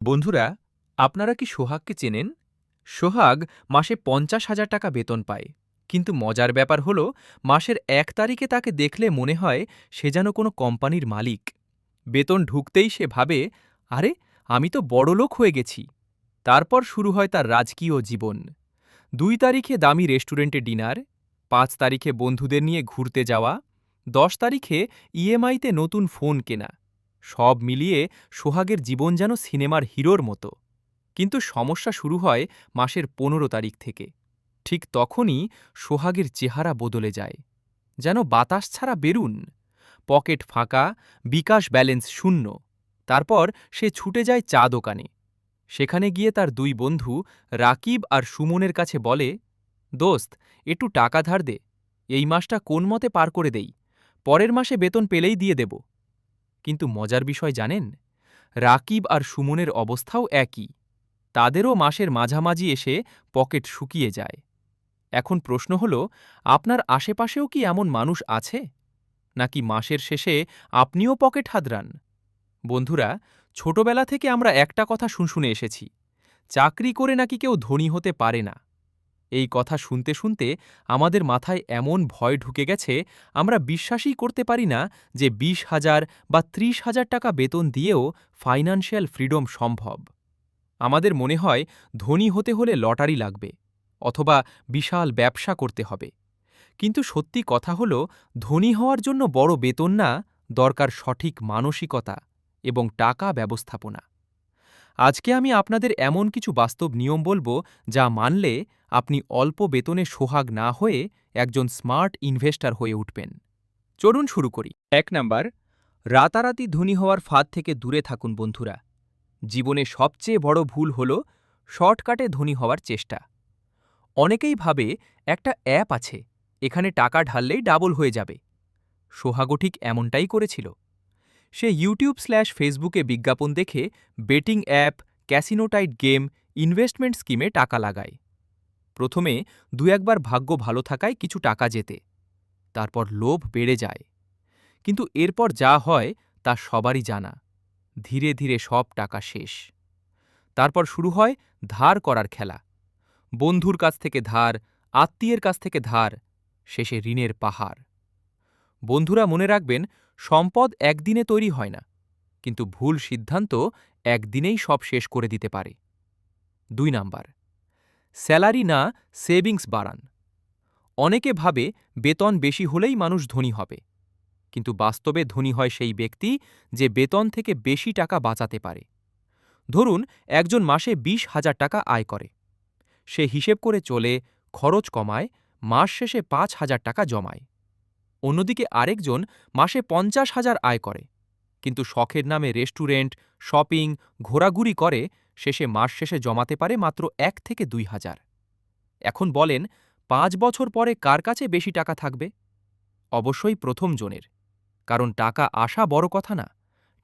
বন্ধুরা, আপনারা কি সোহাগকে চেনেন? সোহাগ মাসে ৫০,০০০ টাকা বেতন পায়। কিন্তু মজার ব্যাপার হলো, মাসের ১ তারিখে তাকে দেখলে মনে হয় সে যেন কোনো কোম্পানির মালিক। বেতন ঢুকতেই সে ভাবে, আরে, আমি তো বড়লোক হয়ে গেছি। তারপর শুরু হয় তার রাজকীয় জীবন। ২ তারিখে দামি রেস্টুরেন্টে ডিনার, ৫ তারিখে বন্ধুদের নিয়ে ঘুরতে যাওয়া, ১০ তারিখে ইএমআইতে নতুন ফোন কেনা। সব মিলিয়ে সোহাগের জীবন যেন সিনেমার হিরোর মতো। কিন্তু সমস্যা শুরু হয় মাসের ১৫ তারিখ থেকে। ঠিক তখনই সোহাগের চেহারা বদলে যায়, যেন বাতাস ছাড়া বেরুন। পকেট ফাঁকা, বিকাশ ব্যালেন্স শূন্য। তারপর সে ছুটে যায় চা দোকানে। সেখানে গিয়ে তার ২ বন্ধু রাকিব আর সুমনের কাছে বলে, দোস্ত, একটু টাকা ধার দে, এই মাসটা কোন মতে পার করে দেই, পরের মাসে বেতন পেলেই দিয়ে দেব। কিন্তু মজার বিষয় জানেন, রাকিব আর সুমনের অবস্থাও একই। তাদেরও মাসের মাঝামাঝি এসে পকেট শুকিয়ে যায়। এখন প্রশ্ন হল, আপনার আশেপাশেও কি এমন মানুষ আছে? নাকি মাসের শেষে আপনিও পকেট হাতড়ান? বন্ধুরা, ছোটবেলা থেকে আমরা একটা কথা শুনে এসেছি, চাকরি করে নাকি কেউ ধনী হতে পারে না। এই কথা শুনতে শুনতে আমাদের মাথায় এমন ভয় ঢুকে গেছে, আমরা বিশ্বাসই করতে পারি না যে ২০,০০০ বা ৩০,০০০ টাকা বেতন দিয়েও ফাইন্যান্সিয়াল ফ্রিডম সম্ভব। আমাদের মনে হয় ধনী হতে হলে লটারি লাগবে, অথবা বিশাল ব্যবসা করতে হবে। কিন্তু সত্যি কথা হল, ধনী হওয়ার জন্য বড় বেতন না, দরকার সঠিক মানসিকতা এবং টাকা ব্যবস্থাপনা। আজকে আমি আপনাদের এমন কিছু বাস্তব নিয়ম বলবো, যা মানলে আপনি অল্প বেতনে সোহাগ না হয়ে একজন স্মার্ট ইনভেস্টর হয়ে উঠবেন। চলুন শুরু করি। ১ নাম্বার, রাতারাতি ধনী হওয়ার ফাঁদ থেকে দূরে থাকুন বন্ধুরা। জীবনে সবচেয়ে বড় ভুল হল শর্টকাটে ধনী হওয়ার চেষ্টা। অনেকেই ভাবে একটা অ্যাপ আছে, এখানে টাকা ঢাললেই ডাবল হয়ে যাবে। সোহাগও ঠিক এমনটাই করেছিল। সে ইউটিউব/ফেসবুকে বিজ্ঞাপন দেখে betting app, casino type game, investment স্কিমে টাকা লাগায়। প্রথমে ২-১ বার ভাগ্য ভালো থাকায় কিছু টাকা জেতে। তারপর লোভ বেড়ে যায়। কিন্তু এরপর যা হয় তা সবারই জানা। ধীরে ধীরে সব টাকা শেষ। তারপর শুরু হয় ধার করার খেলা। বন্ধুর কাছ থেকে ধার, আত্মীয়ের কাছ থেকে ধার, শেষে ঋণের পাহাড়। বন্ধুরা, মনে রাখবেন, সম্পদ একদিনে তৈরি হয় না, কিন্তু ভুল সিদ্ধান্ত একদিনেই সব শেষ করে দিতে পারে। ২ নাম্বার, স্যালারি না, সেভিংস বাড়ান। অনেকে ভাবে বেতন বেশি হলেই মানুষ ধনী হবে, কিন্তু বাস্তবে ধনী হয় সেই ব্যক্তি যে বেতন থেকে বেশি টাকা বাঁচাতে পারে। ধরুন, একজন মাসে ২০,০০০ টাকা আয় করে। সে হিসেব করে চলে, খরচ কমায়, মাস শেষে ৫,০০০ টাকা জমায়। অন্যদিকে আরেকজন মাসে ৫০,০০০ আয় করে, কিন্তু শখের নামে রেস্টুরেন্ট, শপিং, ঘোরাঘুরি করে, শেষে মাস শেষে জমাতে পারে মাত্র ১ থেকে ২,০০০। এখন বলেন, ৫ বছর পরে কার কাছে বেশি টাকা থাকবে? অবশ্যই প্রথম জনের। কারণ টাকা আসা বড় কথা না,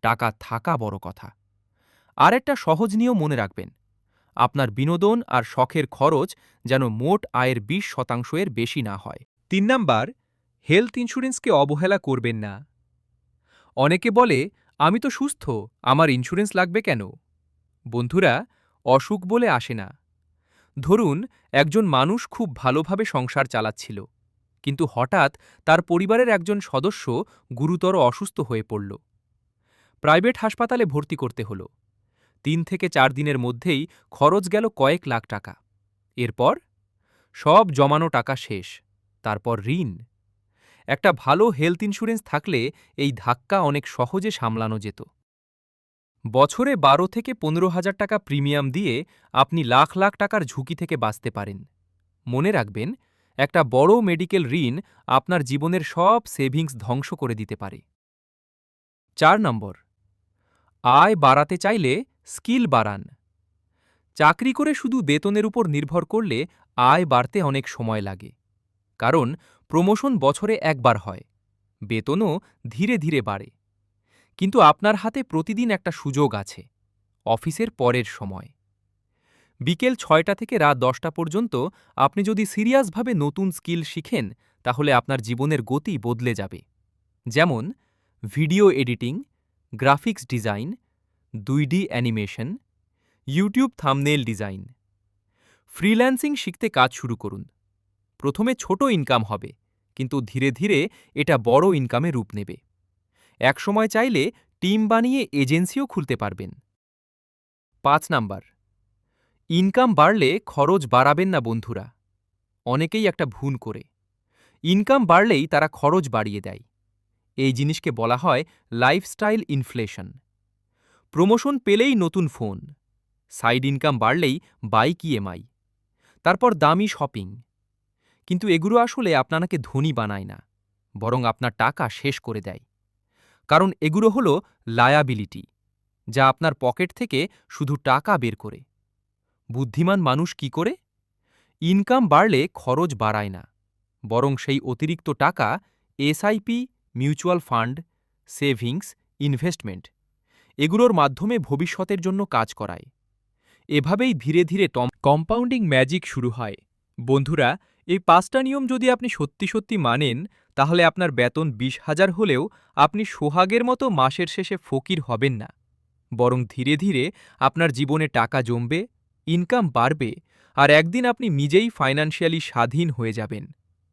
টাকা থাকা বড় কথা। আর একটা সহজ নিয়ম মনে রাখবেন, আপনার বিনোদন আর শখের খরচ যেন মোট আয়ের ২০% এর বেশি না হয়। ৩ নাম্বার, হেলথ ইন্স্যুরেন্সকে অবহেলা করবেন না। অনেকে বলে, আমি তো সুস্থ, আমার ইন্স্যুরেন্স লাগবে কেন? বন্ধুরা, অসুখ বলে আসে না। ধরুন, একজন মানুষ খুব ভালোভাবে সংসার চালাচ্ছিল, কিন্তু হঠাৎ তার পরিবারের একজন সদস্য গুরুতর অসুস্থ হয়ে পড়ল। প্রাইভেট হাসপাতালে ভর্তি করতে হল। ৩ থেকে ৪ দিনের মধ্যেই খরচ গেল কয়েক লাখ টাকা। এরপর সব জমানো টাকা শেষ। তারপর ঋণ। একটা ভালো হেলথ ইন্স্যুরেন্স থাকলে এই ধাক্কা অনেক সহজে সামলানো যেত। বছরে ১২ থেকে ১৫,০০০ টাকা প্রিমিয়াম দিয়ে আপনি লাখ লাখ টাকার ঝুঁকি থেকে বাঁচতে পারেন। মনে রাখবেন, একটা বড় মেডিকেল ঋণ আপনার জীবনের সব সেভিংস ধ্বংস করে দিতে পারে। ৪ নম্বর, আয় বাড়াতে চাইলে স্কিল বাড়ান। চাকরি করে শুধু বেতনের উপর নির্ভর করলে আয় বাড়তে অনেক সময় লাগে। কারণ প্রমোশন বছরে একবার হয়, বেতনও ধীরে ধীরে বাড়ে। কিন্তু আপনার হাতে প্রতিদিন একটা সুযোগ আছে, অফিসের পরের সময়। বিকেল ৬টা থেকে রাত ১০টা পর্যন্ত আপনি যদি সিরিয়াসভাবে নতুন স্কিল শিখেন, তাহলে আপনার জীবনের গতি বদলে যাবে। যেমন ভিডিও এডিটিং, গ্রাফিক্স ডিজাইন, ২D animation, YouTube thumbnail design. Freelancing শিখতে কাজ শুরু করুন। প্রথমে ছোট ইনকাম হবে, কিন্তু ধীরে ধীরে এটা বড় ইনকামে রূপ নেবে। একসময় চাইলে টিম বানিয়ে এজেন্সিও খুলতে পারবেন। ৫ নাম্বার, ইনকাম বাড়লে খরচ বাড়াবেন না বন্ধুরা। অনেকেই একটা ভুল করে ইনকাম বাড়লেই তারা খরচ বাড়িয়ে দেয়। এই জিনিসকে বলা হয় লাইফস্টাইল ইনফ্লেশন। প্রমোশন পেলেই নতুন ফোন, সাইড ইনকাম বাড়লেই বাইক ইএমআই, তারপর দামি শপিং। কিন্তু এগুলো আসলে আপনাকে ধনী বানায় না, বরং আপনার টাকা শেষ করে দেয়। কারণ এগুলো হলো লায়াবিলিটি, যা আপনার পকেট থেকে শুধু টাকা বের করে। বুদ্ধিমান মানুষ কি করে? ইনকাম বাড়লে খরচ বাড়ায় না, বরং সেই অতিরিক্ত টাকা SIP, mutual fund, savings, investment এগুলোর মাধ্যমে ভবিষ্যতের জন্য কাজ করায়। এভাবেই ধীরে ধীরে কম্পাউন্ডিং ম্যাজিক শুরু হয়। বন্ধুরা, এই ৫টা নিয়ম যদি আপনি সত্যি সত্যি মানেন, তাহলে আপনার বেতন ২০,০০০ হলেও আপনি সোহাগের মতো মাসের শেষে ফকির হবেন না, বরং ধীরে ধীরে আপনার জীবনে টাকা জমবে, ইনকাম বাড়বে, আর একদিন আপনি নিজেই ফাইন্যান্সিয়ালি স্বাধীন হয়ে যাবেন।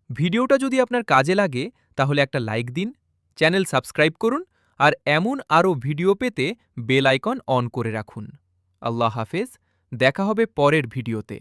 ভিডিওটা যদি আপনার কাজে লাগে তাহলে একটা লাইক দিন, চ্যানেল সাবস্ক্রাইব করুন, আর এমন আরও ভিডিও পেতে বেল আইকন অন করে রাখুন। আল্লাহ হাফেজ, দেখা হবে পরের ভিডিওতে।